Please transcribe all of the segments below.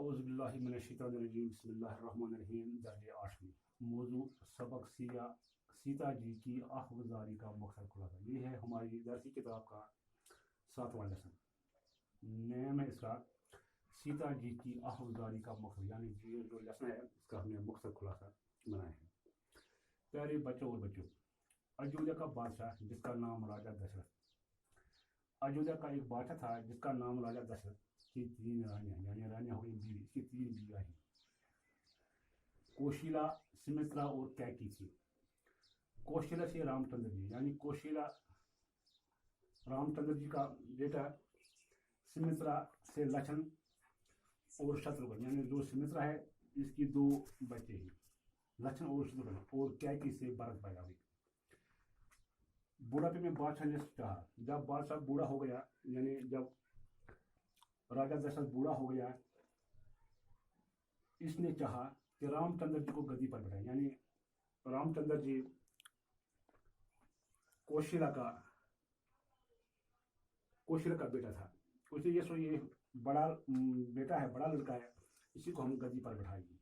اعوذ باللہ من الشیطان الرجیم بسم اللہ الرحمن الرحیم درج 8ویں موضوع سبق سیتا جی کی آخوزاری کا مقصد خلاصہ. یہ ہے ہماری درسی کتاب کا 7واں لیسن. نیم ہے اس کا سیتا جی کی آخوزاری کا مقصد، یعنی یہ جو لیسن ہے اس کا ہم نے مقصد خلاصہ بنایا ہے. پیارے بچوں اور بچوں، اجودھیا کا بادشاہ جس کا نام راجا دشرت. اجودھیا کا ایک بادشاہ تھا جس کا نام راجا دشرت کی 3 رانیاں، یعنی رانیاں ہوئی بیوی، اس کی 3 بیویاں ہیں. کوشیلا، سمترا اور کیکی تھی. کوشیلا سے رام چندر جی، یعنی کوشیلا رام چندر جی کا بیٹا. سمترا سے لچھن اور شتروگھن، یعنی جو سمترا ہے اس کی 2 بچے ہیں، لچھن اور شتروگھن. اور کیکی سے بھرت پیدا ہوئی. بوڑھاپے میں بادشاہ نے چاہا، جب بادشاہ بوڑھا ہو گیا، یعنی جب راجا دشرت بوڑھا ہو گیا، اس نے چاہا کہ رام چندر جی کو گدی پر بٹھائے. یعنی رام چندر جی کوشیلا کا بیٹا تھا. اسے یہ بڑا بیٹا ہے، بڑا لڑکا ہے، اسی کو ہم گدی پر بٹھائیں گے.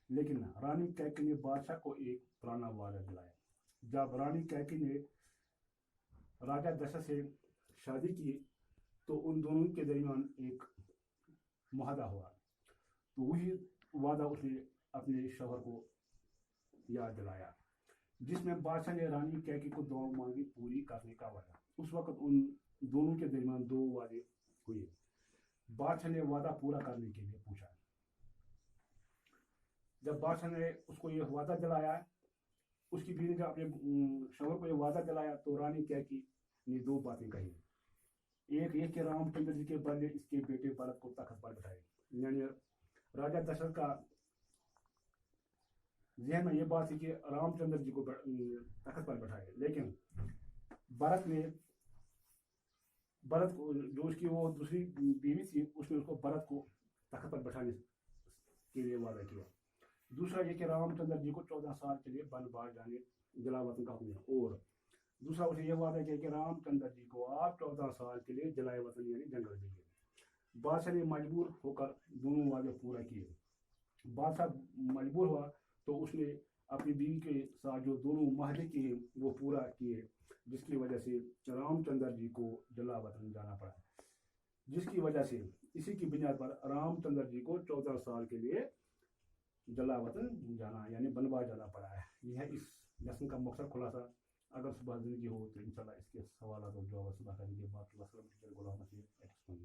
لیکن رانی کیکی نے بادشاہ کو ایک پرانا وعدہ دلایا. جب رانی کیکی نے راجا دشرت سے شادی کی تو ان دونوں کے درمیان ایک معاہدہ ہوا. تو وہی وعدہ اس نے اپنے شوہر کو یاد دلایا، جس میں بادشاہ نے رانی کیکی کو 2 مانگیں پوری کرنے کا وعدہ. اس وقت ان دونوں کے درمیان 2 وعدے ہوئے. بادشاہ نے وعدہ پورا کرنے کے لیے پوچھا. جب بادشاہ نے اس کو یہ وعدہ دلایا، اس کی بیوی نے جب اپنے شوہر کو یہ وعدہ دلایا، تو رانی کیکی نے 2 باتیں کہی. ایک یہ کہ رام چندر جی کے بدلے اس کے بیٹے بھرت کو تخت پر بٹھائے. یعنی راجا دشرت کا ذہن میں یہ بات تھی کہ رام چندر جی کو تخت پر بٹھائے، لیکن بھرت کو، جو اس کی وہ دوسری بیوی تھی، اس نے اس کو بھرت کو تخت پر بٹھانے کے لیے وعدہ کیا. دوسرا یہ کہ رام چندر جی کو 14 سال کے لیے بنواس جانے جلا وطن کا حکم دیا. اور دوسرا اسے یہ وعدہ کیا کہ رام چندر جی کو آپ 14 سال کے لیے جلائے وطن یعنی جنگل بھیجیے. بادشاہ نے مجبور ہو کر دونوں وعدے پورا کیے. بادشاہ مجبور ہوا تو اس نے اپنی بیوی کے ساتھ جو دونوں معاہدے کیے وہ پورا کیے، جس کی وجہ سے رام چندر جی کو جلا وطن جانا پڑا. جس کی وجہ سے اسی کی بنیاد پر رام چندر جی کو 14 سال کے لیے جلا وطن جانا یعنی بنواس جانا پڑا ہے. یہ ہے اس لیسن کا مقصد خلاصہ. اگر صبح زندگی ہو تو انشاءاللہ اس کے سوالات اور جواب صبح کریں گے. باقی وسلم ٹیچر غلام نصیر.